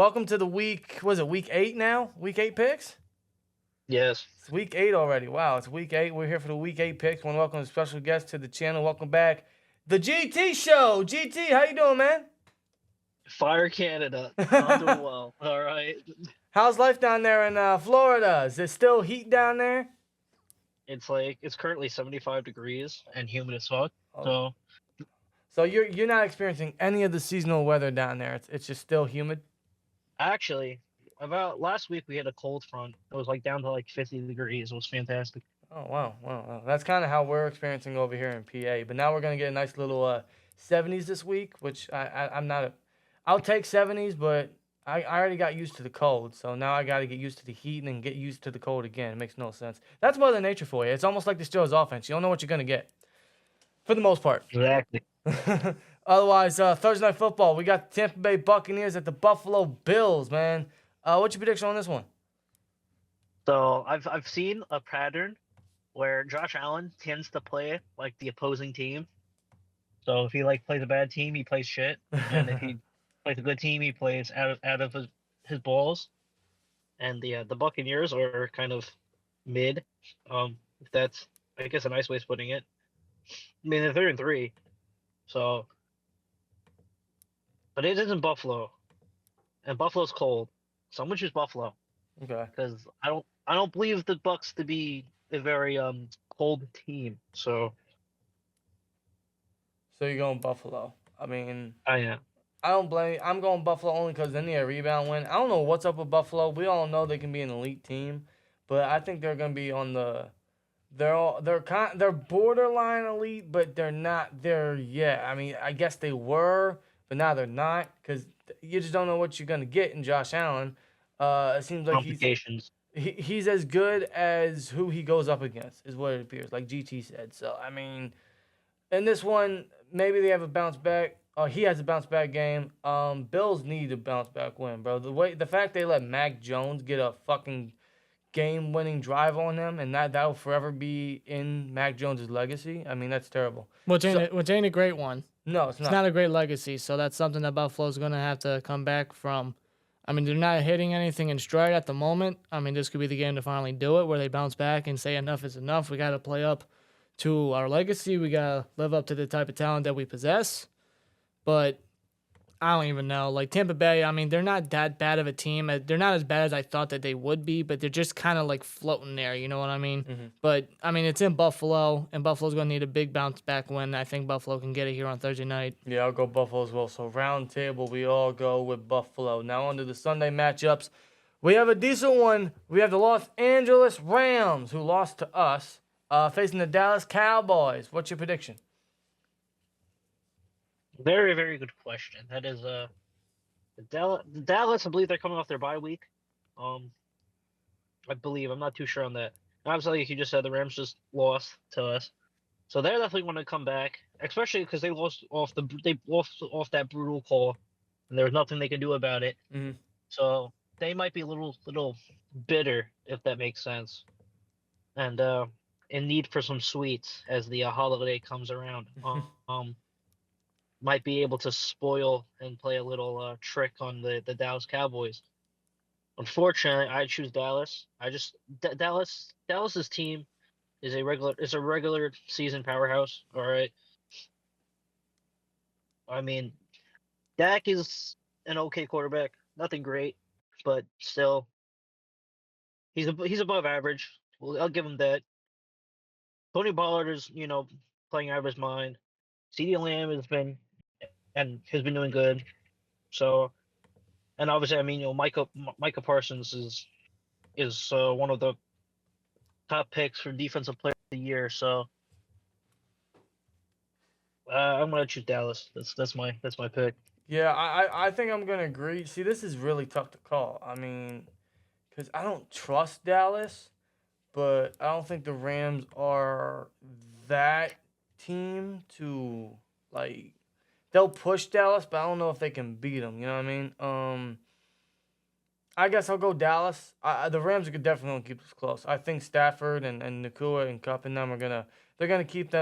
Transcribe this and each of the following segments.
welcome to the week. Was it week 8 now? Week 8 picks? Yes. It's week 8 already. Wow, it's week 8. We're here for the week 8 picks. Want to welcome a special guest to the channel. Welcome back, the GT Show. GT, how you doing, man? Fire Canada. I'm doing well. All right. How's life down there in Florida? Is it still heat down there? It's currently 75 degrees and humid as fuck. Oh. So you're not experiencing any of the seasonal weather down there. It's just still humid. Actually, about last week we had a cold front. It was like down to like 50 degrees. It was fantastic. Oh wow. That's kind of how we're experiencing over here in PA. But now we're gonna get a nice little 70s this week, which I'm not a. I'll take 70s, but I already got used to the cold, so now I got to get used to the heat and then get used to the cold again. It makes no sense. That's Mother Nature for you. It's almost like the Steelers offense. You don't know what you're gonna get, for the most part. Exactly. Otherwise, Thursday Night Football, we got the Tampa Bay Buccaneers at the Buffalo Bills, man. What's your prediction on this one? So I've seen a pattern where Josh Allen tends to play like the opposing team. So if he plays a bad team, he plays shit, and if he plays a good team, he plays out of his balls. And the Buccaneers are kind of mid. If that's, I guess, a nice way of putting it. I mean, they're 3-3, so. But it isn't Buffalo, and Buffalo's cold, so I'm gonna choose Buffalo. Okay. Because I don't believe the Bucks to be a very cold team. So you're going Buffalo. I mean, I am. I don't blame you. I'm going Buffalo only because they need a rebound win. I don't know what's up with Buffalo. We all know they can be an elite team, but I think they're going to be on the. They're borderline elite, but they're not there yet. I mean, I guess they were, but now they're not because you just don't know what you're going to get in Josh Allen. It seems like he's as good as who he goes up against, is what it appears, like GT said. So, I mean, in this one, maybe they have a bounce back. He has a bounce back game. Bills need a bounce back win, bro. The fact they let Mac Jones get a fucking game-winning drive on him, and that'll forever be in Mac Jones' legacy. I mean, that's terrible. Which ain't a great one. No, it's not. It's not a great legacy, so that's something that Buffalo's going to have to come back from. I mean, they're not hitting anything in stride at the moment. I mean, this could be the game to finally do it, where they bounce back and say enough is enough. We got to play up to our legacy. We got to live up to the type of talent that we possess. But I don't even know. Like, Tampa Bay, I mean, they're not that bad of a team. They're not as bad as I thought that they would be, but they're just kind of like floating there, you know what I mean? Mm-hmm. But, I mean, it's in Buffalo, and Buffalo's going to need a big bounce back win. I think Buffalo can get it here on Thursday night. Yeah, I'll go Buffalo as well. So, round table, we all go with Buffalo. Now, on to the Sunday matchups. We have a decent one. We have the Los Angeles Rams, who lost to us, facing the Dallas Cowboys. What's your prediction? Very, very good question. That is Dallas. I believe they're coming off their bye week. I believe. I'm not too sure on that. Obviously, like you just said, the Rams just lost to us, so they're definitely going to come back, especially because they lost off that brutal call, and there was nothing they could do about it. Mm-hmm. So they might be a little bitter, if that makes sense, and in need for some sweets as the holiday comes around. Might be able to spoil and play a little trick on the Dallas Cowboys. Unfortunately, I choose Dallas. Dallas's team is a regular season powerhouse. All right. I mean, Dak is an okay quarterback, nothing great, but still, he's above average. Well, I'll give him that. Tony Pollard is playing out of his mind. CeeDee Lamb has been doing good. So, and obviously, I mean, Micah Parsons is one of the top picks for defensive player of the year. So, I'm gonna choose Dallas. That's my pick. Yeah, I think I'm gonna agree. See, this is really tough to call. I mean, because I don't trust Dallas, but I don't think the Rams are that team to like. They'll push Dallas, but I don't know if they can beat them. You know what I mean? I guess I'll go Dallas. The Rams are definitely gonna keep this close. I think Stafford and Nakua and Kupp and them they're gonna keep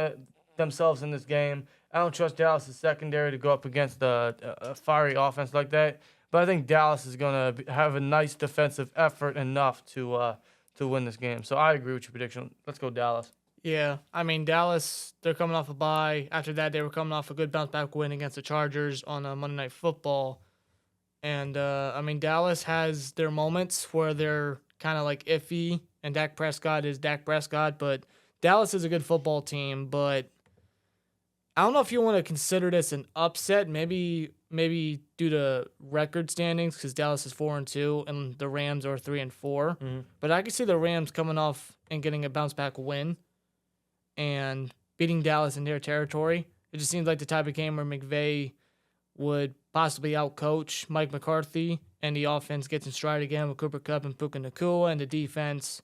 themselves in this game. I don't trust Dallas' secondary to go up against a fiery offense like that. But I think Dallas is going to have a nice defensive effort enough to win this game. So I agree with your prediction. Let's go Dallas. Yeah, I mean, Dallas, they're coming off a bye. After that, they were coming off a good bounce-back win against the Chargers on Monday Night Football. And, I mean, Dallas has their moments where they're kind of like iffy, and Dak Prescott is Dak Prescott. But Dallas is a good football team, but I don't know if you want to consider this an upset. Maybe due to record standings, because Dallas is 4-2 and the Rams are 3-4. Mm-hmm. But I could see the Rams coming off and getting a bounce-back win and beating Dallas in their territory. It just seems like the type of game where McVay would possibly outcoach Mike McCarthy, and the offense gets in stride again with Cooper Kupp and Puka Nacua, and the defense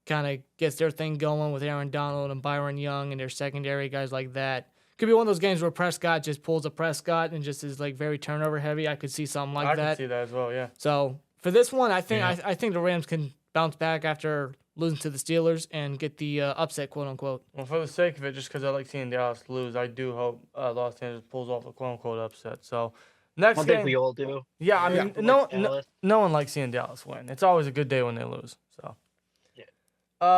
kind of gets their thing going with Aaron Donald and Byron Young and their secondary, guys like that. Could be one of those games where Prescott just pulls a Prescott and just is like very turnover heavy. I could see something like that. I could see that as well, yeah. So for this one, I think I think the Rams can bounce back after losing to the Steelers and get the upset, quote unquote. Well, for the sake of it, just because I like seeing Dallas lose, I do hope Los Angeles pulls off a quote unquote upset. So next I game, think we all do. yeah, I mean, Dallas. no one likes seeing Dallas win. It's always a good day when they lose. So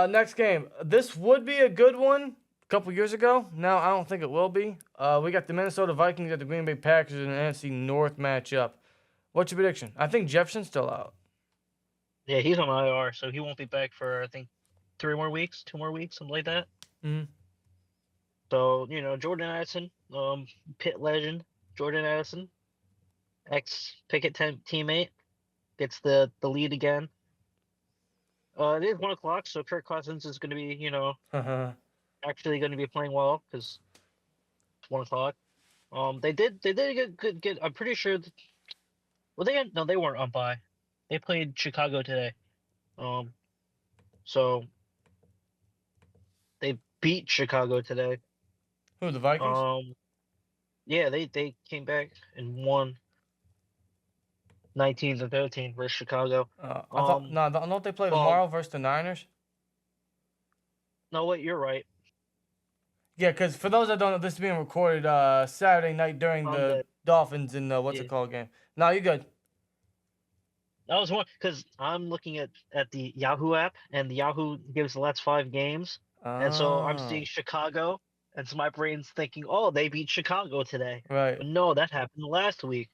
next game, this would be a good one. Couple years ago. Now, I don't think it will be. We got the Minnesota Vikings at the Green Bay Packers in an NFC North matchup. What's your prediction? I think Jefferson's still out. Yeah, he's on IR, so he won't be back for, I think, 2 more weeks, something like that. Mm-hmm. So, Jordan Addison, Pitt legend, Jordan Addison, ex-Pickett teammate, gets the lead again. It is 1 o'clock, so Kirk Cousins is going to be, actually going to be playing well because it's 1 o'clock. They did a good. I'm pretty sure. They weren't on bye. They played Chicago today. So they beat Chicago today. Who, the Vikings? Yeah, they came back and won 19-13 versus Chicago. Don't they play tomorrow versus the Niners? No, wait, you're right. Yeah, because for those that don't know, this is being recorded Saturday night during the Dolphins and what's it called game. No, you good. That was one because I'm looking at the Yahoo app, and the Yahoo gives the last 5 games, and so I'm seeing Chicago, and so my brain's thinking, oh, they beat Chicago today. Right. But no, that happened last week.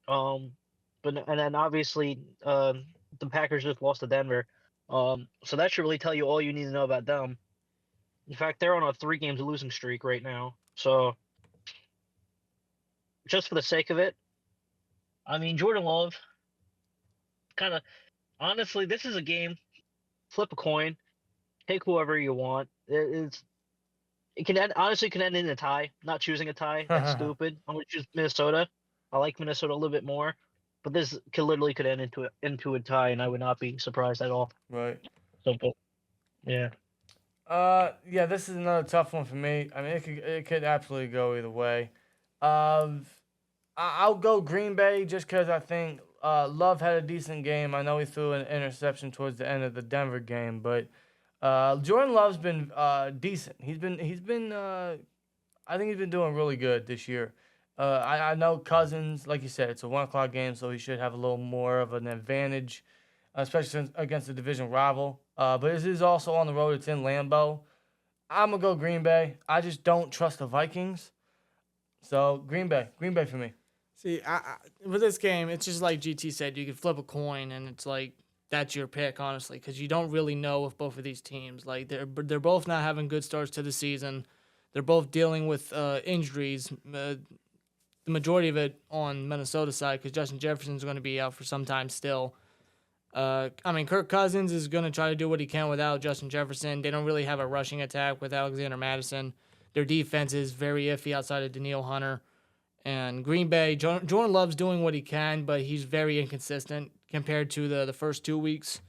And then obviously the Packers just lost to Denver. So that should really tell you all you need to know about them. In fact, they're on a 3-game losing streak right now. So, just for the sake of it, I mean, Jordan Love, honestly, this is a game, flip a coin, take whoever you want. It can end in a tie. Not choosing a tie, that's stupid. I'm going to choose Minnesota. I like Minnesota a little bit more. But this could end into a tie, and I would not be surprised at all. Right. Simple. Yeah. Yeah, this is another tough one for me. I mean, it could absolutely go either way. I'll go Green Bay just because I think Love had a decent game. I know he threw an interception towards the end of the Denver game, but Jordan Love's been decent. He's been I think he's been doing really good this year. I know Cousins, like you said, it's a 1 o'clock game, so he should have a little more of an advantage, especially against a division rival. But this is also on the road. It's in Lambeau. I'm going to go Green Bay. I just don't trust the Vikings. So, Green Bay for me. See, with this game, it's just like GT said, you can flip a coin, and it's like, that's your pick, honestly, because you don't really know with both of these teams. Like, they're both not having good starts to the season. They're both dealing with injuries. The majority of it on Minnesota's side, because Justin Jefferson's going to be out for some time still. I mean, Kirk Cousins is going to try to do what he can without Justin Jefferson. They don't really have a rushing attack with Alexander Mattison. Their defense is very iffy outside of Daniil Hunter. And Green Bay, Jordan Love's doing what he can, but he's very inconsistent compared to the first 2 weeks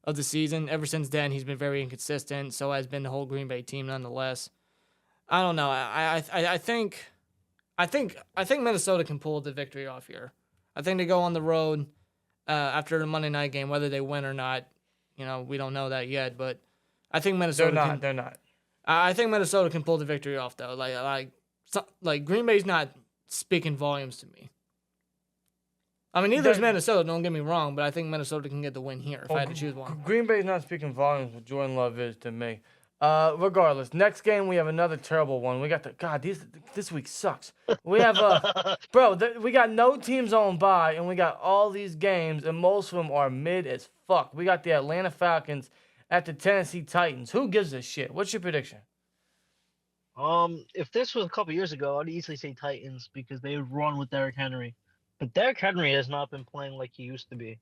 of the season. Ever since then, he's been very inconsistent. So has been the whole Green Bay team, nonetheless. I don't know. I think Minnesota can pull the victory off here. I think they go on the road after the Monday night game, whether they win or not. We don't know that yet, but I think Minnesota. They're not. I think Minnesota can pull the victory off though. Like Green Bay's not speaking volumes to me. I mean, neither is Minnesota, don't get me wrong, but I think Minnesota can get the win here if I had to choose one. Green Bay's not speaking volumes, what Jordan Love is to me. Regardless, next game we have another terrible one. We got this week sucks. We have we got no teams on bye, and we got all these games, and most of them are mid as fuck. We got the Atlanta Falcons at the Tennessee Titans. Who gives a shit? What's your prediction? If this was a couple years ago, I'd easily say Titans because they run with Derrick Henry. But Derrick Henry has not been playing like he used to be.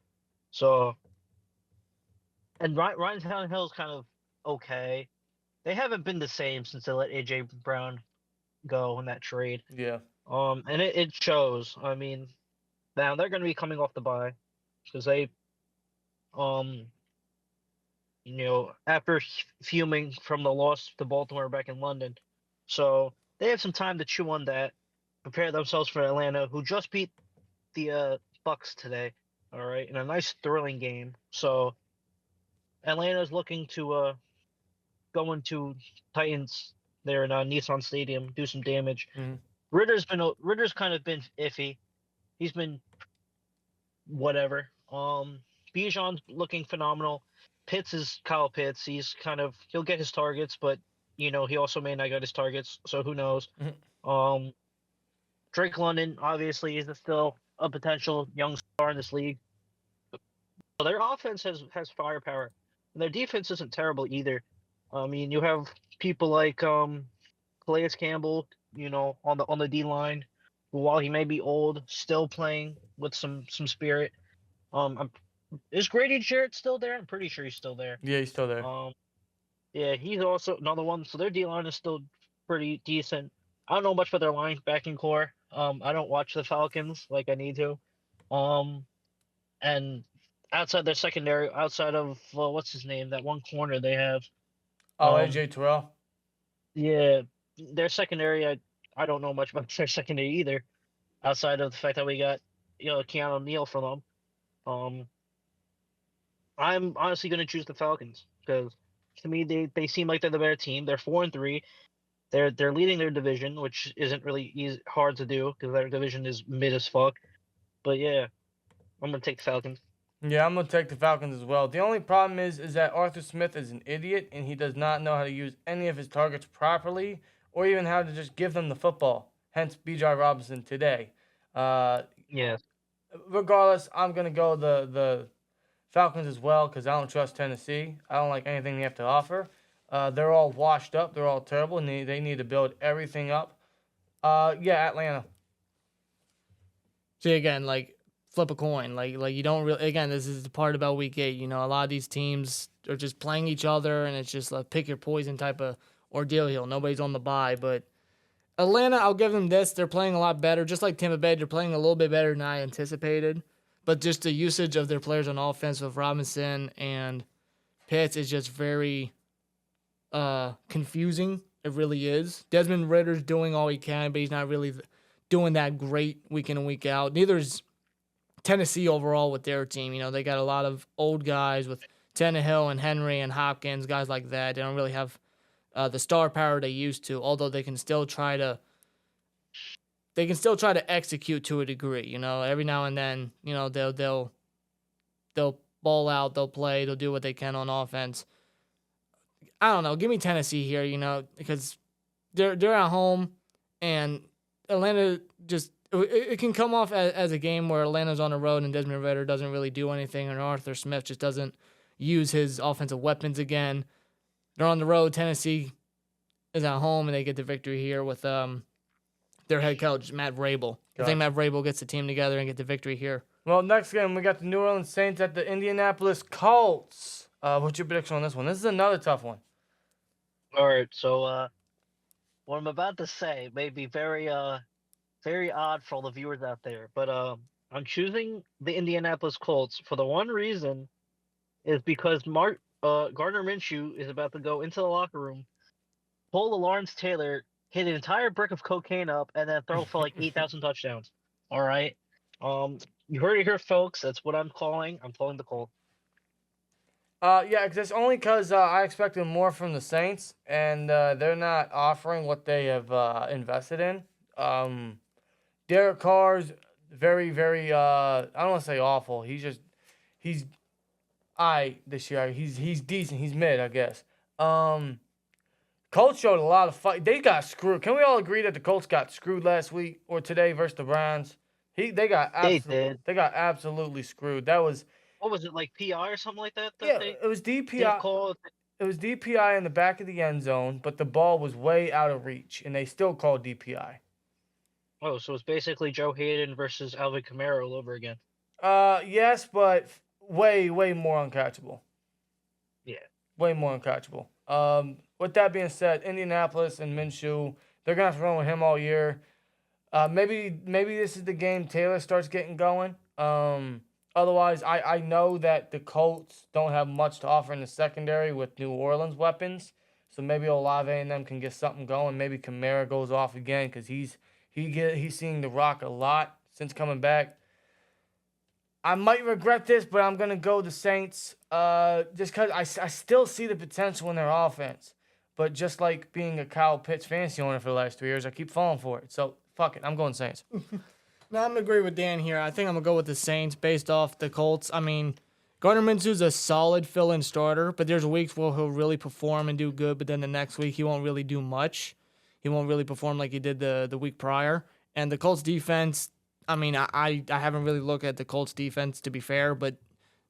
So, and Ryan Tannehill's kind of okay. They haven't been the same since they let AJ Brown go in that trade. Yeah. And it shows. I mean, now they're going to be coming off the bye because they, after fuming from the loss to Baltimore back in London, so they have some time to chew on that, prepare themselves for Atlanta, who just beat the Bucks today. All right, in a nice thrilling game. So Atlanta's looking to go into Titans there in Nissan Stadium, do some damage. Mm-hmm. Ritter's kind of been iffy. He's been whatever. Bijan's looking phenomenal. Pitts is Kyle Pitts. He'll get his targets, but he also may not get his targets, so who knows. Mm-hmm. Drake London obviously is still a potential young star in this league. So their offense has firepower, and their defense isn't terrible either. I mean, you have people like Calais Campbell, on the D line, who, while he may be old, still playing with some spirit. Is Grady Jarrett still there? I'm pretty sure he's still there. Yeah, he's still there. Yeah, he's also another one. So their D line is still pretty decent. I don't know much about their linebacking core. I don't watch the Falcons like I need to. And outside their secondary, outside of what's his name, that one corner they have. AJ Terrell. Yeah, their secondary, I don't know much about their secondary either, outside of the fact that we got Keanu Neal from them. I'm honestly going to choose the Falcons because to me they seem like they're the better team. They're 4-3. They're leading their division, which isn't really hard to do because their division is mid as fuck. But yeah, I'm going to take the Falcons. Yeah, I'm going to take the Falcons as well. The only problem is that Arthur Smith is an idiot, and he does not know how to use any of his targets properly or even how to just give them the football. Hence, B.J. Robinson today. Yes. Regardless, I'm going to go the Falcons as well because I don't trust Tennessee. I don't like anything they have to offer. They're all washed up. They're all terrible, and they need to build everything up. Yeah, Atlanta. See, again, flip a coin. Like you don't really. Again, this is the part about Week 8. A lot of these teams are just playing each other, and it's just a pick your poison type of ordeal here. Nobody's on the bye, but Atlanta, I'll give them this. They're playing a lot better. Just like Tampa Bay, they're playing a little bit better than I anticipated. But just the usage of their players on offense with Robinson and Pitts is just very confusing. It really is. Desmond Ritter's doing all he can, but he's not really doing that great week in and week out. Neither is Tennessee overall with their team. They got a lot of old guys with Tannehill and Henry and Hopkins, guys like that. They don't really have the star power they used to, although they can still try to execute to a degree. Every now and then, they'll ball out, they'll play, they'll do what they can on offense. I don't know. Give me Tennessee here, because they're at home, and Atlanta just it can come off as a game where Atlanta's on the road and Desmond Ridder doesn't really do anything, and Arthur Smith just doesn't use his offensive weapons again. They're on the road. Tennessee is at home, and they get the victory here with their head coach, Matt Vrabel. Gotcha. I think Matt Vrabel gets the team together and get the victory here. Well, next game, we got the New Orleans Saints at the Indianapolis Colts. What's your prediction on this one? This is another tough one. All right, so what I'm about to say may be very odd for all the viewers out there, but I'm choosing the Indianapolis Colts for the one reason is because Gardner Minshew is about to go into the locker room, pull the Lawrence Taylor, hit an entire brick of cocaine up, and then throw for like 8,000 touchdowns. All right, you heard it here, folks. That's what I'm calling. I'm calling the Colts. Yeah, it's only because I expected more from the Saints, and they're not offering what they have invested in. Derek Carr's Very, very. I don't want to say awful. He's this year. He's decent. He's mid, I guess. Colts showed a lot of fight. They got screwed. Can we all agree that the Colts got screwed last week or today versus the Browns? They got They did. absolutely screwed. That was What was it, like PI or something like that? yeah. They It was didn't DPI. call it. It was DPI in the back of the end zone, but the ball was way out of reach, and they still called DPI. Oh, so it's basically Joe Hayden versus Alvin Kamara all over again. Yes, but way more uncatchable. Yeah. Way more uncatchable. With that being said, Indianapolis and Minshew, they're gonna have to run with him all year. Maybe this is the game Taylor starts getting going. Otherwise, I know that the Colts don't have much to offer in the secondary with New Orleans weapons. So maybe Olave and them can get something going. Maybe Kamara goes off again because he's seeing the rock a lot since coming back. I might regret this, but I'm gonna go the Saints. Just because I still see the potential in their offense, but just like being a Kyle Pitts fantasy owner for the last 3 years, I keep falling for it. So fuck it, I'm going Saints. No, I'm gonna agree with Dan here. I think I'm gonna go with the Saints based off the Colts. I mean, Gardner Minshew's a solid fill-in starter, but there's weeks where he'll really perform and do good, but then the next week he won't really do much. He won't really perform like he did the week prior. And the Colts defense, I mean, I haven't really looked at the Colts defense to be fair, but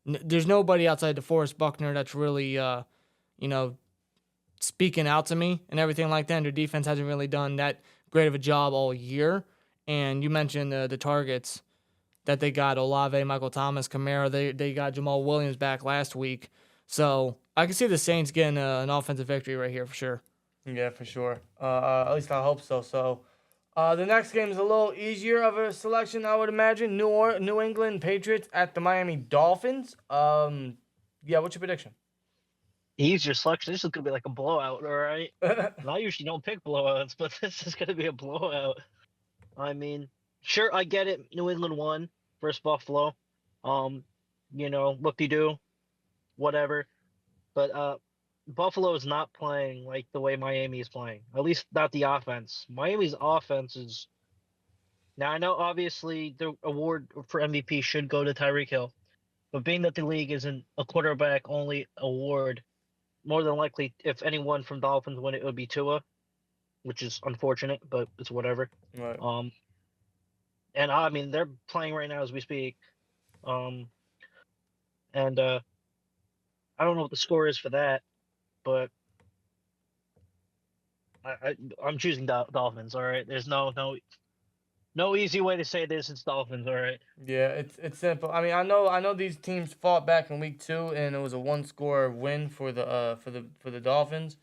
there's nobody outside DeForest Buckner that's really, speaking out to me and everything like that. And their defense hasn't really done that great of a job all year. And you mentioned the targets that they got: Olave, Michael Thomas, Kamara. They got Jamal Williams back last week, so I can see the Saints getting an offensive victory right here for sure. Yeah, for sure. At least I hope so. So, the next game is a little easier of a selection, I would imagine. New England Patriots at the Miami Dolphins. Yeah, what's your prediction? Easier selection. This is gonna be like a blowout, all right? I usually don't pick blowouts, but this is gonna be a blowout. I mean, sure, I get it. New England won versus Buffalo. Whoop-de-doo, whatever. But Buffalo is not playing like the way Miami is playing. At least not the offense. Miami's offense is. Now I know obviously the award for MVP should go to Tyreek Hill, but being that the league isn't a quarterback only award, more than likely, if anyone from Dolphins win it, would be Tua, which is unfortunate, but it's whatever. Right. And I mean they're playing right now as we speak. And I don't know what the score is for that, but I'm choosing Dolphins. All right, there's no easy way to say this. It's Dolphins. All right. Yeah, it's simple. I mean, I know these teams fought back in week 2, and it was a 1-score win for the Dolphins.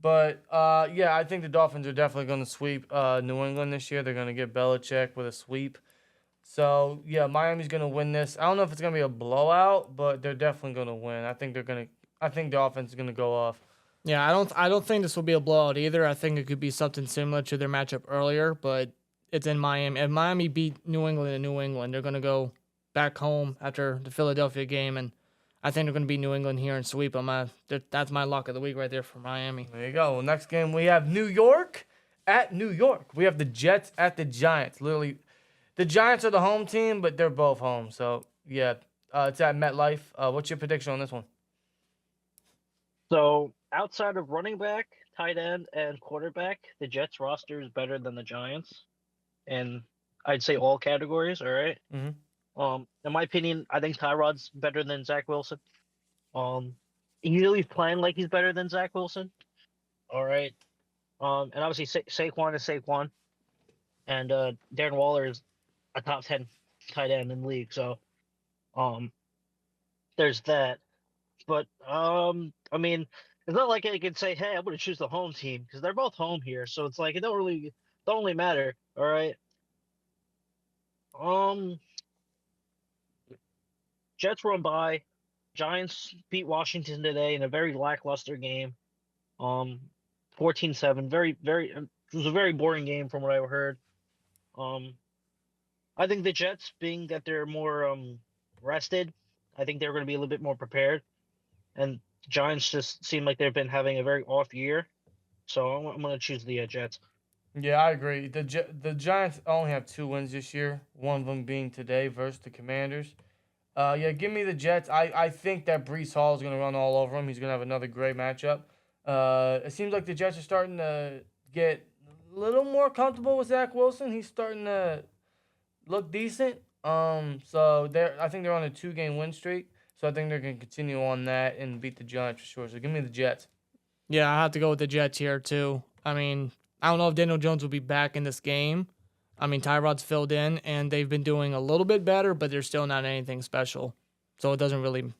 But yeah, I think the Dolphins are definitely going to sweep New England this year. They're going to get Belichick with a sweep. So yeah, Miami's going to win this. I don't know if it's going to be a blowout, but they're definitely going to win. I think the offense is going to go off. Yeah, I don't think this will be a blowout either. I think it could be something similar to their matchup earlier, but it's in Miami. If Miami beat New England in New England, they're going to go back home after the Philadelphia game, and I think they're going to beat New England here and sweep them. That's my lock of the week right there for Miami. There you go. Well, next game, we have New York at New York. We have the Jets at the Giants. Literally, the Giants are the home team, but they're both home. So, yeah, it's at MetLife. What's your prediction on this one? So outside of running back, tight end, and quarterback, the Jets roster is better than the Giants, and I'd say all categories. All right. Mm-hmm. In my opinion, I think Tyrod's better than Zach Wilson. He's playing like he's better than Zach Wilson. All right. And obviously Saquon is Saquon, and Darren Waller is a top 10 tight end in the league. So, there's that. But I mean, it's not like I could say, hey, I'm going to choose the home team because they're both home here. So it's like it don't really matter. All right. Jets run by. Giants beat Washington today in a very lackluster game. 14-7. It was a very boring game from what I heard. I think the Jets, being that they're more rested, I think they're going to be a little bit more prepared. And Giants just seem like they've been having a very off year. So I'm going to choose the Jets. Yeah, I agree. The Giants only have 2 wins this year. One of them being today versus the Commanders. Yeah, give me the Jets. I think that Brees Hall is going to run all over him. He's going to have another great matchup. It seems like the Jets are starting to get a little more comfortable with Zach Wilson. He's starting to look decent. So I think they're on a 2-game win streak. So I think they're going to continue on that and beat the Giants for sure. So give me the Jets. Yeah, I have to go with the Jets here too. I mean, I don't know if Daniel Jones will be back in this game. I mean, Tyrod's filled in, and they've been doing a little bit better, but they're still not anything special. So it doesn't really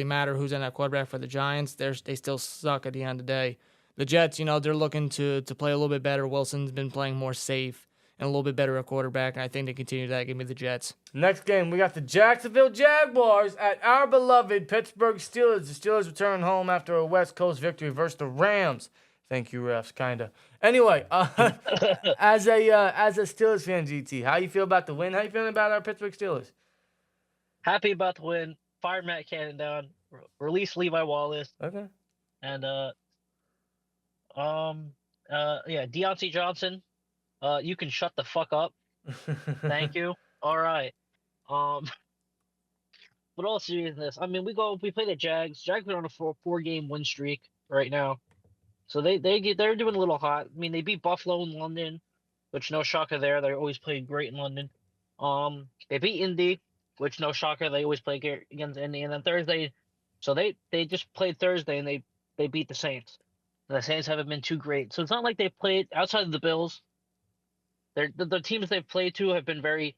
matter who's in that quarterback for the Giants. They still suck at the end of the day. The Jets, they're looking to play a little bit better. Wilson's been playing more safe and a little bit better at quarterback, and I think they continue that. Give me the Jets. Next game, we got the Jacksonville Jaguars at our beloved Pittsburgh Steelers. The Steelers return home after a West Coast victory versus the Rams. Thank you, refs, kinda. Anyway, as a Steelers fan, GT, how you feel about the win? How you feeling about our Pittsburgh Steelers? Happy about the win. Fire Matt Cannon down. Release Levi Wallace. Okay. And yeah, Deontay Johnson. You can shut the fuck up. Thank you. All right. But all seriousness, I mean, we play the Jags. Jags are on a four-game win streak right now, so they're doing a little hot. I mean, they beat Buffalo in London, which no shocker there. They always play great in London. They beat Indy, which no shocker. They always play great against Indy. And then Thursday, so they just played Thursday and they beat the Saints. And the Saints haven't been too great, so it's not like they've played outside of the Bills. The teams they've played to have been very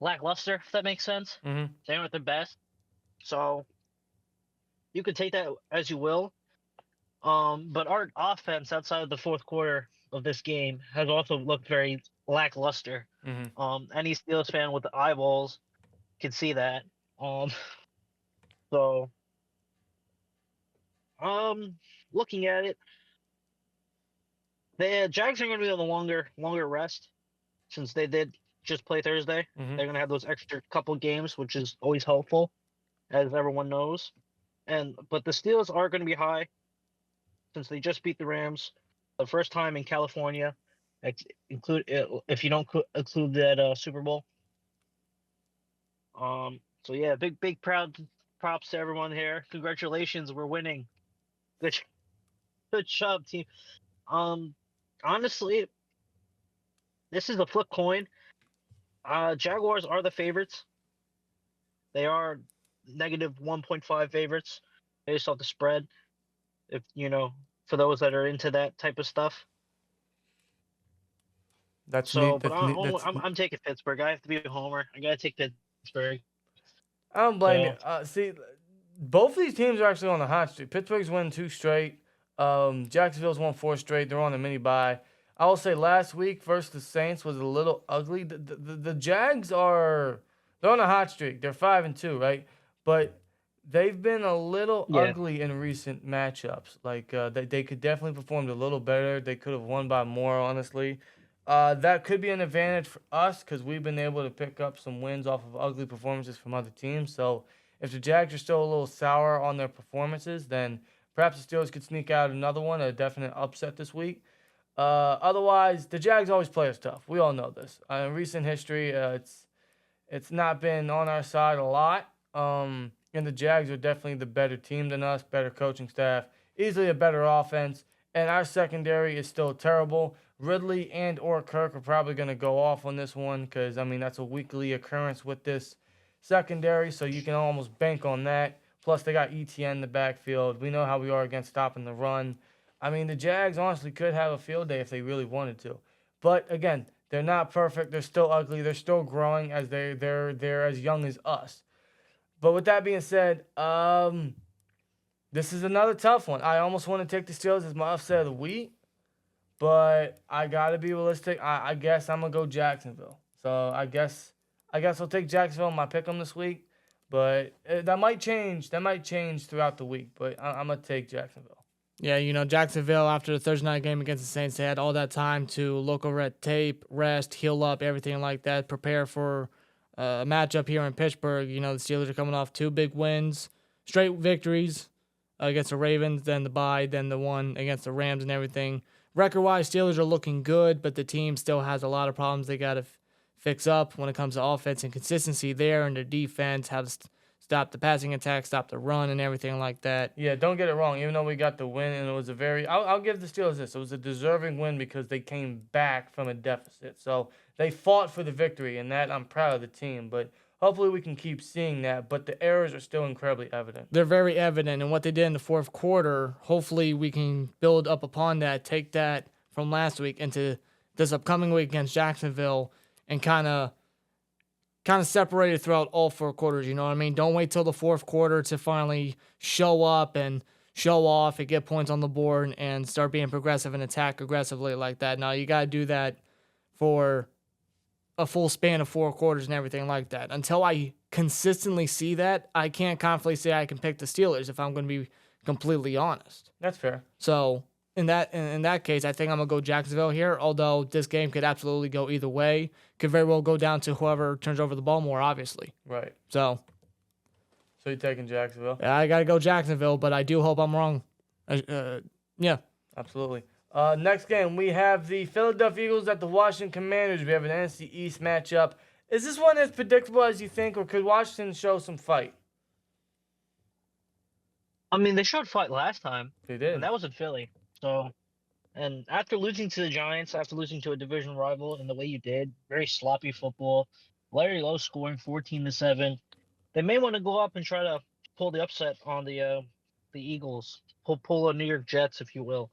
lackluster, if that makes sense. Mm-hmm. They aren't the best. So you could take that as you will. But our offense outside of the fourth quarter of this game has also looked very lackluster. Mm-hmm. Any Steelers fan with the eyeballs can see that. So looking at it, the Jags are going to be on the longer rest since they did just play Thursday. Mm-hmm. They're going to have those extra couple games, which is always helpful, as everyone knows. But the Steelers are going to be high since they just beat the Rams the first time in California, if you don't include that Super Bowl. So yeah, big proud props to everyone here. Congratulations, we're winning. Good job, team. Honestly, this is a flip coin. Jaguars are the favorites. They are negative 1.5 favorites based off the spread. If for those that are into that type of stuff. That's so. neat. But I'm taking Pittsburgh. I have to be a homer. I gotta take Pittsburgh. I don't blame you. See, both of these teams are actually on the hot streak. Pittsburgh's won 2 straight. Jacksonville's won 4 straight. They're on a mini bye. I will say last week versus the Saints was a little ugly. The Jags they're on a hot streak. They're 5-2, right? But they've been a little ugly in recent matchups. Like they could definitely performed a little better. They could have won by more, honestly. That could be an advantage for us because we've been able to pick up some wins off of ugly performances from other teams. So if the Jags are still a little sour on their performances, then perhaps the Steelers could sneak out another one, a definite upset this week. Otherwise, the Jags always play us tough. We all know this. In recent history, it's not been on our side a lot. And the Jags are definitely the better team than us, better coaching staff, easily a better offense. And our secondary is still terrible. Ridley and or Kirk are probably going to go off on this one because, I mean, that's a weekly occurrence with this secondary, so you can almost bank on that. Plus, they got ETN in the backfield. We know how we are against stopping the run. I mean, the Jags honestly could have a field day if they really wanted to. But, again, they're not perfect. They're still ugly. They're still growing as they're as young as us. But with that being said, this is another tough one. I almost want to take the Steelers as my upset of the week. But I gotta be realistic. I guess I'm gonna go Jacksonville. So I guess I'll take Jacksonville in my pick'em this week. But that might change. That might change throughout the week. But I'm gonna take Jacksonville. Yeah, Jacksonville after the Thursday night game against the Saints, they had all that time to look over at tape, rest, heal up, everything like that, prepare for a matchup here in Pittsburgh. The Steelers are coming off 2 big wins, straight victories against the Ravens, then the bye, then the one against the Rams and everything. record-wise, Steelers are looking good, but the team still has a lot of problems they got to fix up when it comes to offense and consistency there, and their defense, how to stop the passing attack, stop the run, and everything like that. Yeah, don't get it wrong. Even though we got the win, and it was a very, I'll give the Steelers this. It was a deserving win because they came back from a deficit. So they fought for the victory, and that I'm proud of the team. But hopefully we can keep seeing that. But the errors are still incredibly evident. They're very evident, and what they did in the fourth quarter, hopefully we can build up upon that, take that from last week into this upcoming week against Jacksonville, and kind of separate it throughout all 4 quarters. You know what I mean? Don't wait till the fourth quarter to finally show up and show off and get points on the board and start being progressive and attack aggressively like that. Now, you got to do that for a full span of 4 quarters and everything like that. Until I consistently see that, I can't confidently say I can pick the Steelers if I'm going to be completely honest. That's fair. So in that case, I think I'm going to go Jacksonville here, although this game could absolutely go either way. Could very well go down to whoever turns over the ball more, obviously. Right. So you're taking Jacksonville? Yeah, I got to go Jacksonville, but I do hope I'm wrong. Yeah. Absolutely. Next game, we have the Philadelphia Eagles at the Washington Commanders. We have an NFC East matchup. Is this one as predictable as you think, or could Washington show some fight? I mean, they showed fight last time. They did. And that was in Philly. So, and after losing to the Giants, after losing to a division rival in the way you did, very sloppy football, Larry Lowe scoring 14-7, they may want to go up and try to pull the upset on the Eagles, pull a New York Jets, if you will,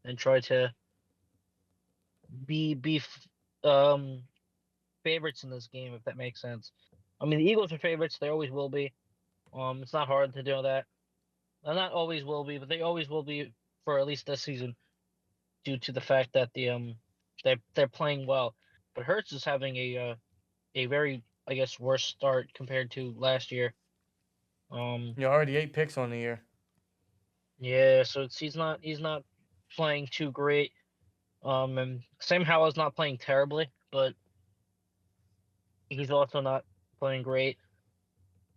and try to be favorites in this game, if that makes sense. I mean, the Eagles are favorites; they always will be. It's not hard to do that. Not always will be, but they always will be for at least this season, due to the fact that they're playing well. But Hurts is having a very, I guess, worse start compared to last year. You're already 8 picks on the year. Yeah, so he's not playing too great. And Sam Howell's not playing terribly, but he's also not playing great.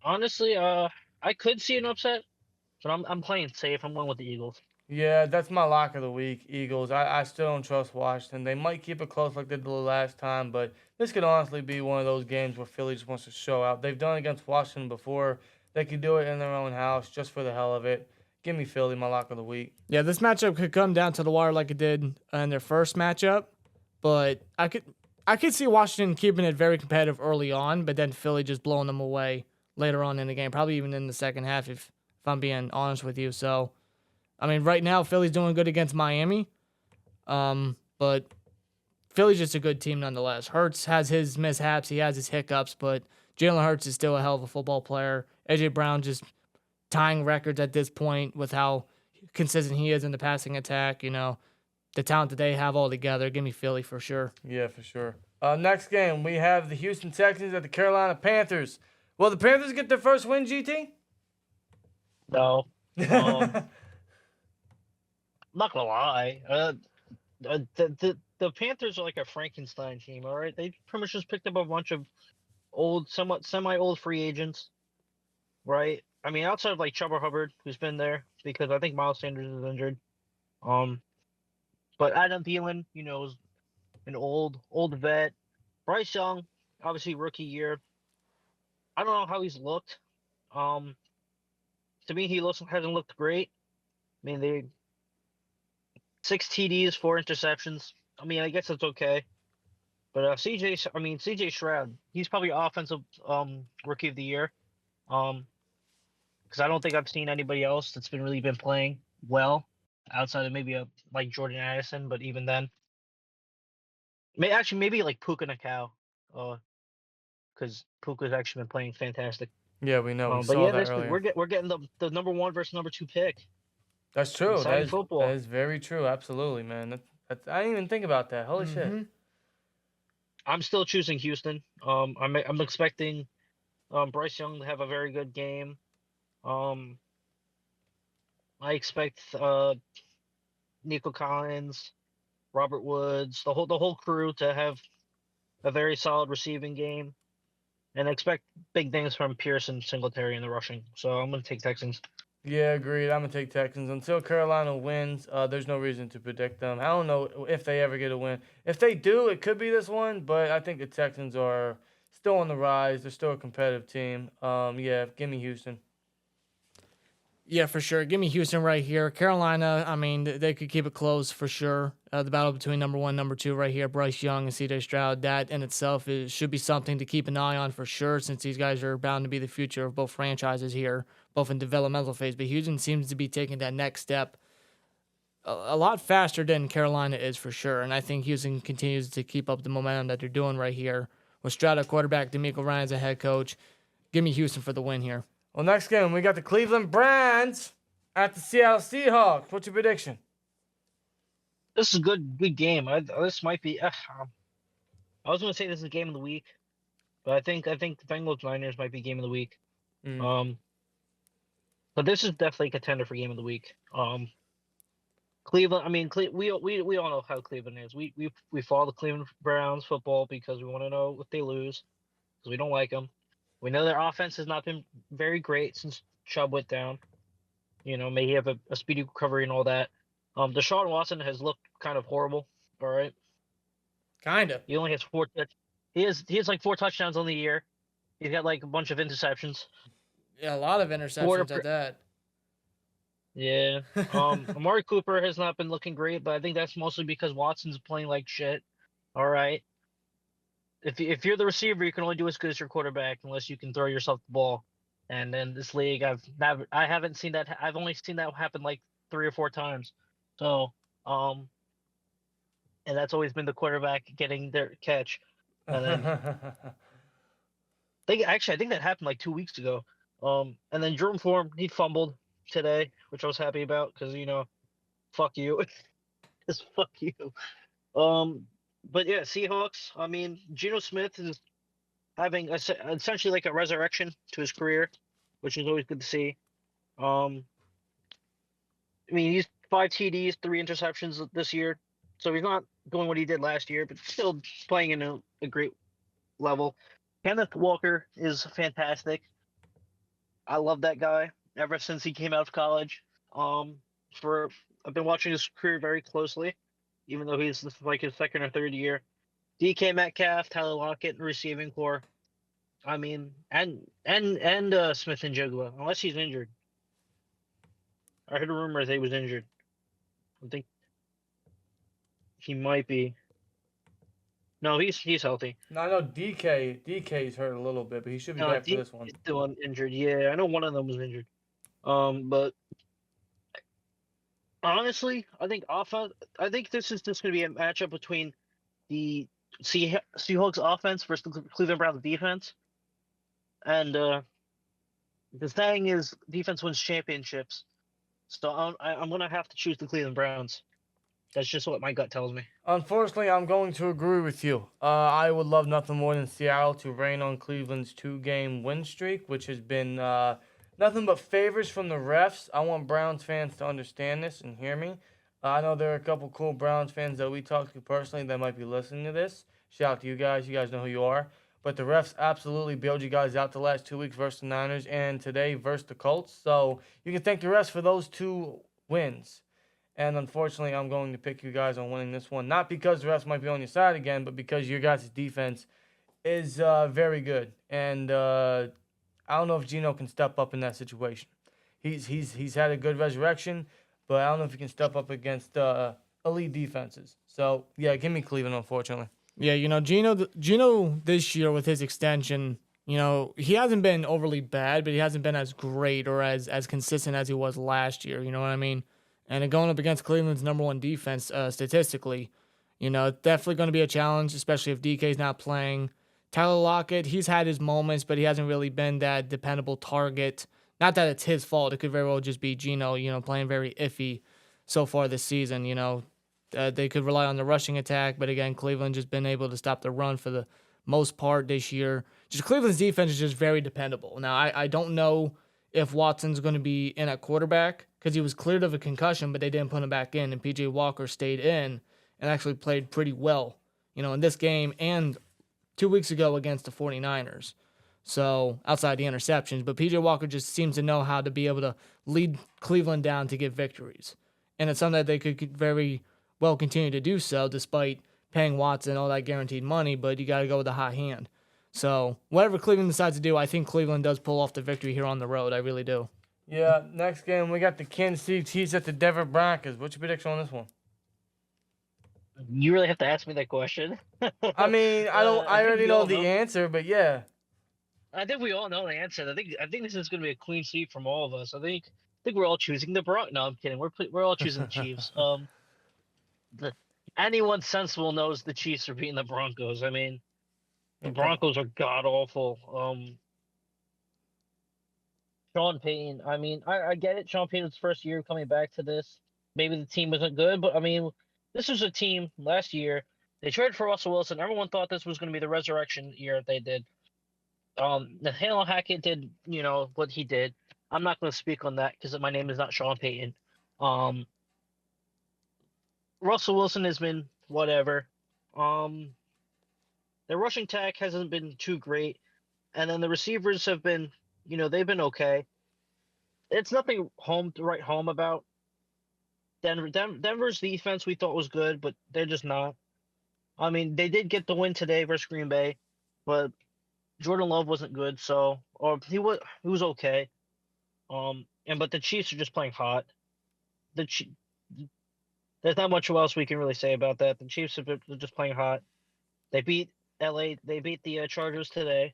Honestly, I could see an upset, but I'm playing safe. I'm going with the Eagles. Yeah, that's my lock of the week, Eagles. I still don't trust Washington. They might keep it close like they did the last time, but this could honestly be one of those games where Philly just wants to show out. They've done it against Washington before. They could do it in their own house just for the hell of it. Give me Philly, my lock of the week. Yeah, this matchup could come down to the wire like it did in their first matchup, but I could see Washington keeping it very competitive early on, but then Philly just blowing them away later on in the game, probably even in the second half, if I'm being honest with you. So, I mean, right now Philly's doing good against Miami, but Philly's just a good team nonetheless. Hurts has his mishaps, he has his hiccups, but Jalen Hurts is still a hell of a football player. A.J. Brown just tying records at this point with how consistent he is in the passing attack. You know, the talent that they have all together. Give me Philly for sure. Yeah, for sure. Next game, we have the Houston Texans at the Carolina Panthers. Will the Panthers get their first win, GT? No. Not gonna lie. The Panthers are like a Frankenstein team, all right? They pretty much just picked up a bunch of old, somewhat semi-old free agents, right? I mean, outside of like Chuba Hubbard, who's been there, because I think Miles Sanders is injured. But Adam Thielen, you know, is an old vet. Bryce Young, obviously rookie year. I don't know how he's looked. To me, he hasn't looked great. I mean, they 6 TDs, 4 interceptions. I mean, I guess that's okay. But CJ Stroud, he's probably offensive rookie of the year. Because I don't think I've seen anybody else that's really been playing well outside of maybe like Jordan Addison, but even then, maybe like Puka Nakau, because Puka's actually been playing fantastic. Yeah, we know. But yeah, we're getting the number 1 versus number 2 pick. That's true. Football. That is very true. Absolutely, man. I didn't even think about that. Holy shit. I'm still choosing Houston. I'm expecting Bryce Young to have a very good game. I expect Nico Collins, Robert Woods, the whole crew to have a very solid receiving game, and expect big things from Pierce and Singletary in the rushing. So I'm going to take Texans. Yeah, agreed. I'm going to take Texans. Until Carolina wins, there's no reason to predict them. I don't know if they ever get a win. If they do, it could be this one, but I think the Texans are still on the rise. They're still a competitive team. Yeah, give me Houston. Yeah, for sure. Give me Houston right here. Carolina, I mean, they could keep it close for sure. The battle between number 1 and number 2 right here, Bryce Young and C.J. Stroud, that in itself should be something to keep an eye on for sure, since these guys are bound to be the future of both franchises here, both in developmental phase. But Houston seems to be taking that next step a lot faster than Carolina is for sure. And I think Houston continues to keep up the momentum that they're doing right here. With Stroud at quarterback, DeMeco Ryans a head coach. Give me Houston for the win here. Well, next game, we got the Cleveland Browns at the Seattle Seahawks. What's your prediction? This is a good game. This might be. I was going to say this is a game of the week, but I think the Bengals Niners might be game of the week. But this is definitely a contender for game of the week. Cleveland. I mean, we all know how Cleveland is. We follow the Cleveland Browns football because we want to know if they lose, because we don't like them. We know their offense has not been very great since Chubb went down. May he have a speedy recovery and all that. Deshaun Watson has looked kind of horrible. All right. Kind of. He only has 4 He has like 4 touchdowns on the year. He's got like a bunch of interceptions. Yeah, a lot of interceptions at that. Yeah. Amari Cooper has not been looking great, but I think that's mostly because Watson's playing like shit. All right. If you're the receiver, you can only do as good as your quarterback unless you can throw yourself the ball. And in this league, I haven't seen that. I've only seen that happen like 3 or 4 times. So, and that's always been the quarterback getting their catch. And then I think that happened like 2 weeks ago. And then Jerome Ford, he fumbled today, which I was happy about because fuck you, just fuck you. But yeah, Seahawks. I mean, Geno Smith is having essentially like a resurrection to his career, which is always good to see. I mean, he's 5 TDs, 3 interceptions this year, so he's not doing what he did last year, but still playing in a great level. Kenneth Walker is fantastic. I love that guy ever since he came out of college. I've been watching his career very closely, even though he's like his 2nd or 3rd year. DK Metcalf, Tyler Lockett, receiving core. I mean, and Smith and Jigba, unless he's injured. I heard a rumor that he was injured. I think he might be. No, he's healthy. No, I know DK's hurt a little bit, but he should be back for this one. He's still injured. Yeah, I know one of them was injured. But honestly, I think this is just going to be a matchup between the Seahawks offense versus the Cleveland Browns defense. And the saying is, defense wins championships. So I'm going to have to choose the Cleveland Browns. That's just what my gut tells me. Unfortunately, I'm going to agree with you. I would love nothing more than Seattle to reign on Cleveland's 2-game win streak, which has been nothing but favors from the refs. I want Browns fans to understand this and hear me. I know there are a couple cool Browns fans that we talk to personally that might be listening to this. Shout out to you guys. You guys know who you are. But the refs absolutely bailed you guys out the last 2 weeks versus the Niners and today versus the Colts. So you can thank the refs for those 2 wins. And unfortunately, I'm going to pick you guys on winning this one. Not because the refs might be on your side again, but because your guys' defense is very good. And I don't know if Geno can step up in that situation. He's had a good resurrection, but I don't know if he can step up against elite defenses. So, yeah, give me Cleveland, unfortunately. Yeah, Geno this year with his extension, he hasn't been overly bad, but he hasn't been as great or as consistent as he was last year. You know what I mean? And going up against Cleveland's number 1 defense statistically, it's definitely going to be a challenge, especially if DK's not playing. Tyler Lockett, he's had his moments, but he hasn't really been that dependable target. Not that it's his fault. It could very well just be Geno, playing very iffy so far this season. They could rely on the rushing attack, but again, Cleveland just been able to stop the run for the most part this year. Just Cleveland's defense is just very dependable. Now, I don't know if Watson's going to be in at quarterback because he was cleared of a concussion, but they didn't put him back in, and P.J. Walker stayed in and actually played pretty well, in this game and 2 weeks ago against the 49ers. So outside the interceptions, but PJ Walker just seems to know how to be able to lead Cleveland down to get victories. And it's something that they could very well continue to do so despite paying Watson all that guaranteed money, but you got to go with a hot hand. So whatever Cleveland decides to do, I think Cleveland does pull off the victory here on the road. I really do. Yeah, next game we got the Kansas City Chiefs at the Denver Broncos. What's your prediction on this one? You really have to ask me that question. I mean, I think already we know all the answer, but yeah. I think we all know the answer. I think this is going to be a clean sweep from all of us. I think we're all choosing the Broncos. No, I'm kidding. We're all choosing the Chiefs. Anyone sensible knows the Chiefs are beating the Broncos. I mean, the Broncos are god awful. Sean Payton. I mean, I get it. Sean Payton's first year coming back to this. Maybe the team wasn't good, but I mean, this was a team last year. They traded for Russell Wilson. Everyone thought this was going to be the resurrection year they did. Nathaniel Hackett did, what he did. I'm not going to speak on that because my name is not Sean Payton. Russell Wilson has been whatever. Their rushing attack hasn't been too great, and then the receivers have been, they've been okay. It's nothing to write home about. Denver's defense we thought was good, but they're just not. I mean, they did get the win today versus Green Bay, but Jordan Love wasn't good, or he was okay. But the Chiefs are just playing hot. There's not much else we can really say about that. The Chiefs are just playing hot. They beat LA. They beat the Chargers today.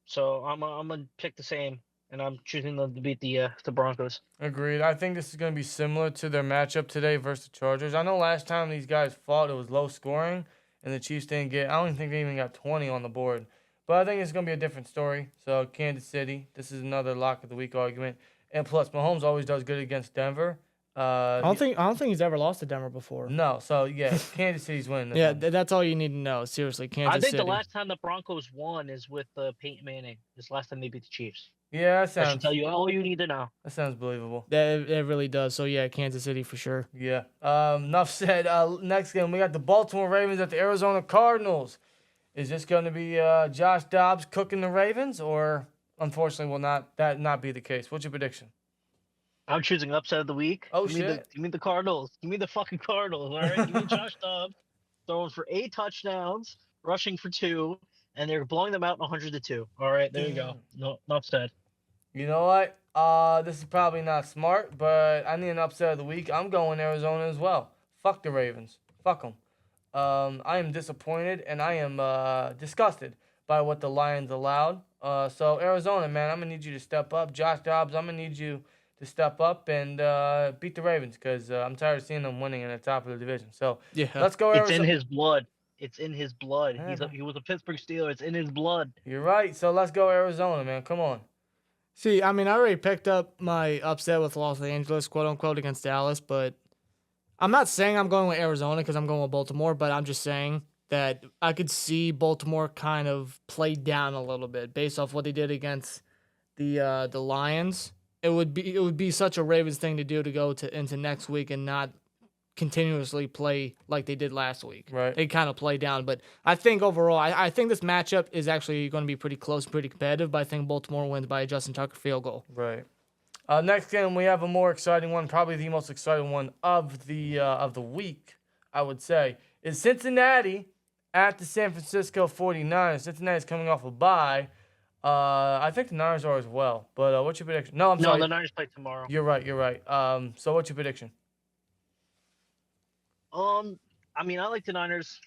So I'm gonna pick the same, and I'm choosing them to beat the Broncos. Agreed. I think this is going to be similar to their matchup today versus the Chargers. I know last time these guys fought, it was low scoring, and the Chiefs didn't get. I don't even think they even got 20 on the board. But I think it's going to be a different story. So Kansas City, this is another lock of the week argument, and plus Mahomes always does good against Denver. I don't think he's ever lost to Denver before. No, so yeah, Kansas City's winning. Yeah, that's all you need to know. Seriously, Kansas City. I think the last time the Broncos won is with Peyton Manning. This last time they beat the Chiefs. Yeah, that should tell you all you need to know. That sounds believable. It really does. So yeah, Kansas City for sure. Yeah. Enough said. Next game we got the Baltimore Ravens at the Arizona Cardinals. Is this going to be Josh Dobbs cooking the Ravens, or unfortunately will not be the case? What's your prediction? I'm choosing upset of the week. Oh, shit. Give me the Cardinals. Give me the fucking Cardinals, all right? Give me Josh Dobbs throwing for 8 touchdowns, rushing for 2, and they're blowing them out 100-2. All right, there you go. No, enough said. You know what? This is probably not smart, but I need an upset of the week. I'm going Arizona as well. Fuck the Ravens. Fuck them. I am disappointed, and I am disgusted by what the Lions allowed. So, Arizona, man, I'm going to need you to step up. Josh Dobbs, I'm going to need you to step up and beat the Ravens because I'm tired of seeing them winning in the top of the division. So, yeah, let's go Arizona. It's in his blood. It's in his blood. He was a Pittsburgh Steeler. It's in his blood. You're right. So, let's go Arizona, man. Come on. See, I mean, I already picked up my upset with Los Angeles, quote-unquote, against Dallas, but I'm not saying I'm going with Arizona because I'm going with Baltimore, but I'm just saying that I could see Baltimore kind of play down a little bit based off what they did against the Lions. It would be such a Ravens thing to do to go into next week and not continuously play like they did last week. Right. They kind of play down. But I think overall, I think this matchup is actually going to be pretty close, pretty competitive, but I think Baltimore wins by a Justin Tucker field goal. Right. Next game, we have a more exciting one, probably the most exciting one of the week, I would say, is Cincinnati at the San Francisco 49ers. Cincinnati's coming off a bye. I think the Niners are as well. But what's your prediction? No, sorry. No, the Niners play tomorrow. You're right. So what's your prediction? I mean, I like the Niners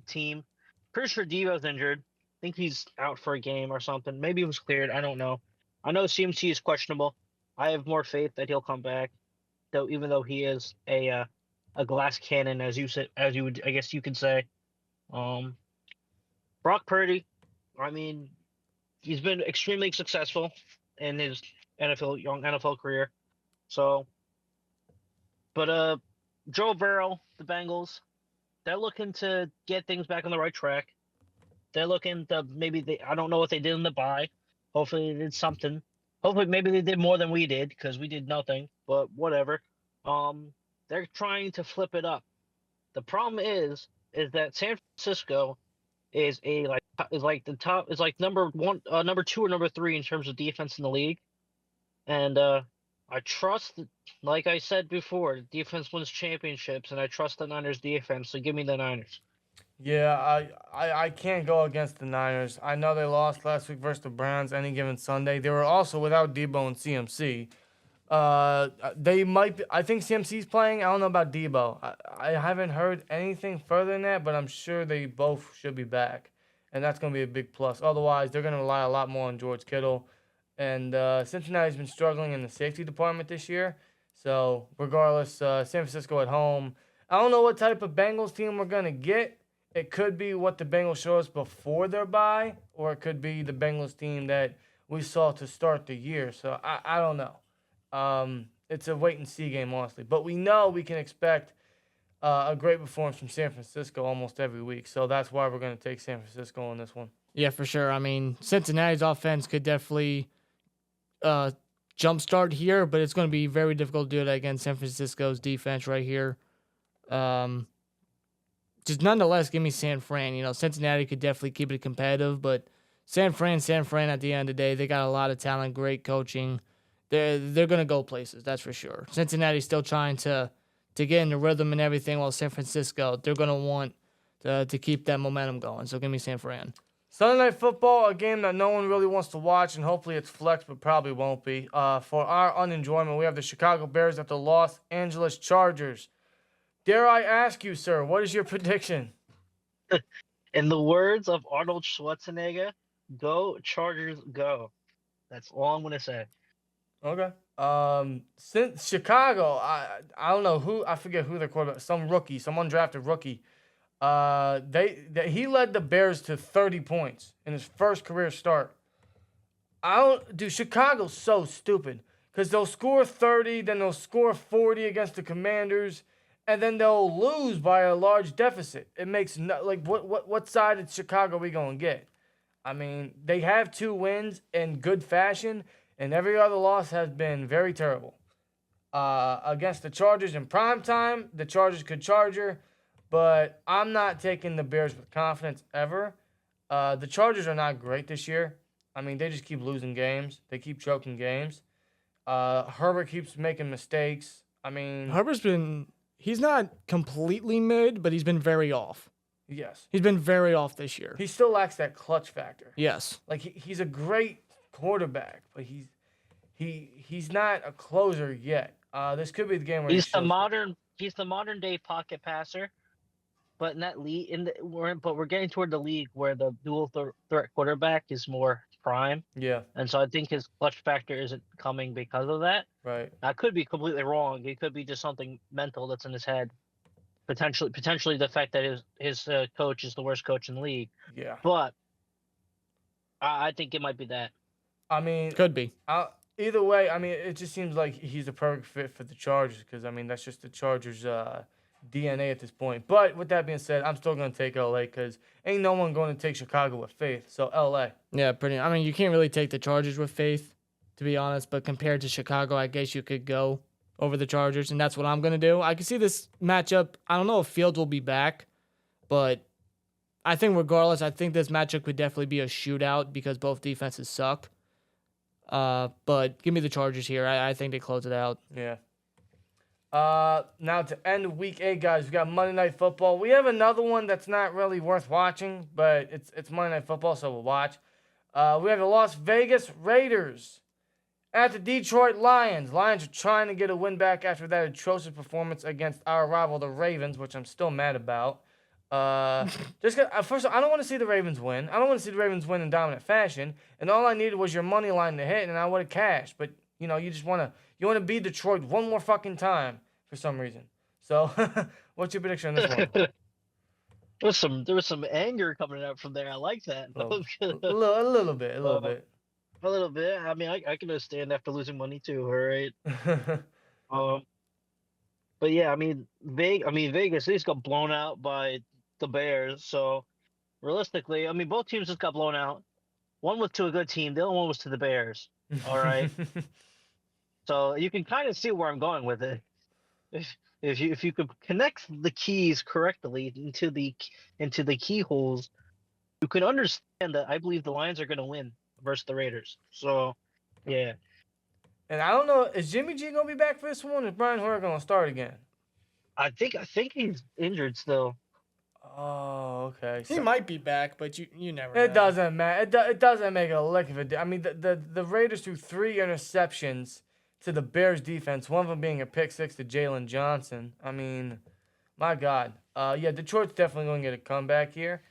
team. Pretty sure Devo's injured. I think he's out for a game or something. Maybe he was cleared. I don't know. I know CMC is questionable. I have more faith that he'll come back, though. Even though he is a glass cannon, as you would, I guess you could say. Brock Purdy. I mean, he's been extremely successful in his young NFL career. So, but Joe Burrow, the Bengals, they're looking to get things back on the right track. They're looking to I don't know what they did in the bye. Hopefully they did something. Hopefully maybe they did more than we did because we did nothing, but whatever. They're trying to flip it up. The problem is that San Francisco is a is like the top is like number one, number two or number three in terms of defense in the league. And I trust, like I said before, defense wins championships, and I trust the Niners defense. So give me the Niners. Yeah, I can't go against the Niners. I know they lost last week versus the Browns any given Sunday. They were also without Debo and CMC. They might be, I think CMC's playing. I don't know about Debo. I haven't heard anything further than that, but I'm sure they both should be back. And that's going to be a big plus. Otherwise, they're going to rely a lot more on George Kittle. And Cincinnati's been struggling in the safety department this year. So, regardless, San Francisco at home. I don't know what type of Bengals team we're going to get. It could be what the Bengals show us before their bye, or it could be the Bengals team that we saw to start the year. So, I don't know. It's a wait-and-see game, honestly. But we know we can expect a great performance from San Francisco almost every week. So that's why we're going to take San Francisco on this one. Yeah, for sure. I mean, Cincinnati's offense could definitely jumpstart here, but it's going to be very difficult to do that against San Francisco's defense right here. Just nonetheless, give me San Fran. You know, Cincinnati could definitely keep it competitive, but San Fran at the end of the day, they got a lot of talent, great coaching. They're going to go places, that's for sure. Cincinnati's still trying to get in the rhythm and everything, while San Francisco, they're going to want to keep that momentum going. So give me San Fran. Sunday Night Football, a game that no one really wants to watch, and hopefully it's flexed, but probably won't be. For our unenjoyment, we have the Chicago Bears at the Los Angeles Chargers. Dare I ask you, sir, what is your prediction? In the words of Arnold Schwarzenegger, go Chargers, go. That's all I'm going to say. Okay. Since Chicago, I don't know who, I forget who their quarterback, some rookie, some undrafted rookie. He led the Bears to 30 points in his first career start. Chicago's so stupid because they'll score 30, then they'll score 40 against the Commanders, and then they'll lose by a large deficit. It makes what side of Chicago are we gonna get? I mean, they have 2 wins in good fashion, and every other loss has been very terrible. Against the Chargers in prime time, the Chargers could charger, but I'm not taking the Bears with confidence ever. The Chargers are not great this year. I mean, they just keep losing games. They keep choking games. Herbert keeps making mistakes. I mean, He's not completely mid, but he's been very off. Yes. He's been very off this year. He still lacks that clutch factor. Yes. Like he's a great quarterback, but he's not a closer yet. This could be the game where he's the modern day pocket passer, but in that league we're getting toward the league where the dual threat quarterback is more prime. Yeah. And so I think his clutch factor isn't coming because of that. Right. I could be completely wrong. It could be just something mental that's in his head. Potentially the fact that his coach is the worst coach in the league. Yeah. But I think it might be that. I mean, could be. Either way, I mean, it just seems like he's a perfect fit for the Chargers because, I mean, that's just the Chargers' DNA at this point. But with that being said, I'm still going to take LA because ain't no one going to take Chicago with faith. So LA. Yeah, I mean, you can't really take the Chargers with faith, to be honest. But compared to Chicago, I guess you could go over the Chargers, and that's what I'm going to do. I can see this matchup. I don't know if Fields will be back, but I think regardless, I think this matchup could definitely be a shootout because both defenses suck. But give me the Chargers here. I think they close it out. Yeah. Now to end week 8, guys, we got Monday Night Football. We have another one that's not really worth watching, but it's Monday Night Football, so we'll watch. We have the Las Vegas Raiders at the Detroit Lions. Lions are trying to get a win back after that atrocious performance against our rival, the Ravens, which I'm still mad about. Just first of all, I don't want to see the Ravens win. I don't want to see the Ravens win in dominant fashion. And all I needed was your money line to hit, and I would have cashed. But you know, you want to beat Detroit one more fucking time for some reason. So, what's your prediction on this one? There was some anger coming out from there. I like that. A little bit. A little bit. I mean, I can understand after losing money too. All right. But yeah, I mean, Vegas, they just got blown out by the Bears. So realistically, I mean, both teams just got blown out. One was to a good team. The other one was to the Bears. All right. So you can kind of see where I'm going with it. If you could connect the keys correctly into the keyholes, you can understand that I believe the Lions are going to win versus the Raiders. So, yeah. And I don't know, is Jimmy G gonna be back for this one? Or is Brian Hoyer gonna start again? I think he's injured still. Oh, okay. He So might be back, but you never know. it doesn't matter. It doesn't make a lick of it. I mean, the Raiders threw 3 interceptions to the Bears defense. One of them being a pick 6 to Jalen Johnson. I mean, my God. Yeah, Detroit's definitely going to get a comeback here.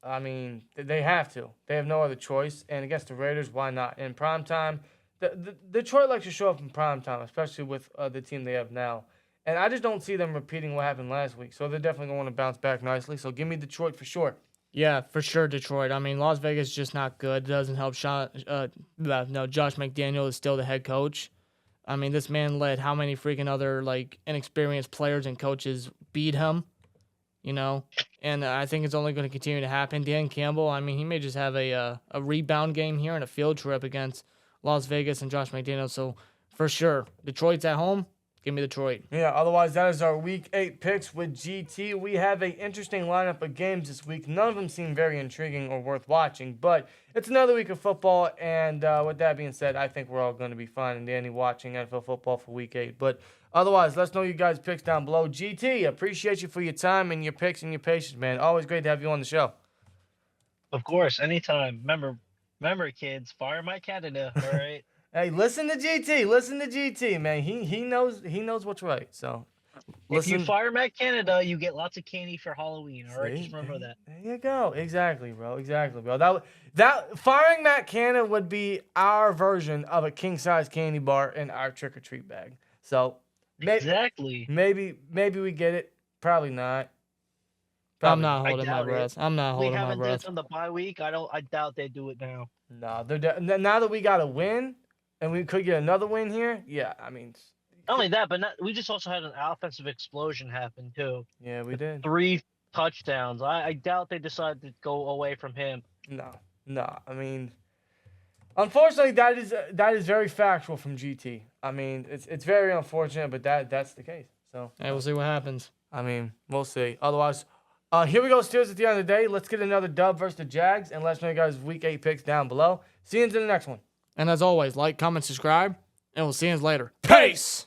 I mean, they have to. They have no other choice. And against the Raiders, why not? In primetime, the Detroit likes to show up in primetime, especially with the team they have now. And I just don't see them repeating what happened last week. So they're definitely going to want to bounce back nicely. So give me Detroit for sure. Yeah, for sure, Detroit. I mean, Las Vegas is just not good. It doesn't help. Josh McDaniel is still the head coach. I mean, this man let how many freaking other inexperienced players and coaches beat him, And I think it's only going to continue to happen. Dan Campbell, I mean, he may just have a rebound game here and a field trip against Las Vegas and Josh McDaniels. So for sure, Detroit's at home. Give me Detroit. Yeah, otherwise that is our Week 8 picks with GT. We have an interesting lineup of games this week. None of them seem very intriguing or worth watching, but it's another week of football, and with that being said, I think we're all going to be fine and dandy watching NFL football for Week 8. But otherwise, let's know you guys' picks down below. GT, appreciate you for your time and your picks and your patience, man. Always great to have you on the show. Of course, anytime. Remember, kids, fire my Canada, all right? Hey, listen to GT. Listen to GT, man. He knows what's right. So, listen. If you fire Matt Canada, you get lots of candy for Halloween. All right, See? just remember that. There you go. Exactly, bro. That firing Matt Canada would be our version of a king size candy bar in our trick or treat bag. So, Exactly. maybe we get it. Probably not. I'm not I holding my doubt it. breath. I'm not We holding my haven't done breath. this on the bye week. I doubt they do it now. No, now that we got a win, and we could get another win here. Yeah, I mean. Not only that, but we just also had an offensive explosion happen too. Yeah, we did. 3 touchdowns. I doubt they decided to go away from him. No. I mean, unfortunately, that is very factual from GT. I mean, it's very unfortunate, but that's the case. So. Hey, we'll see what happens. I mean, we'll see. Otherwise, here we go, Steelers at the end of the day. Let's get another dub versus the Jags, and let us know you guys' Week 8 picks down below. See you in the next one. And as always, like, comment, subscribe, and we'll see you later. Peace!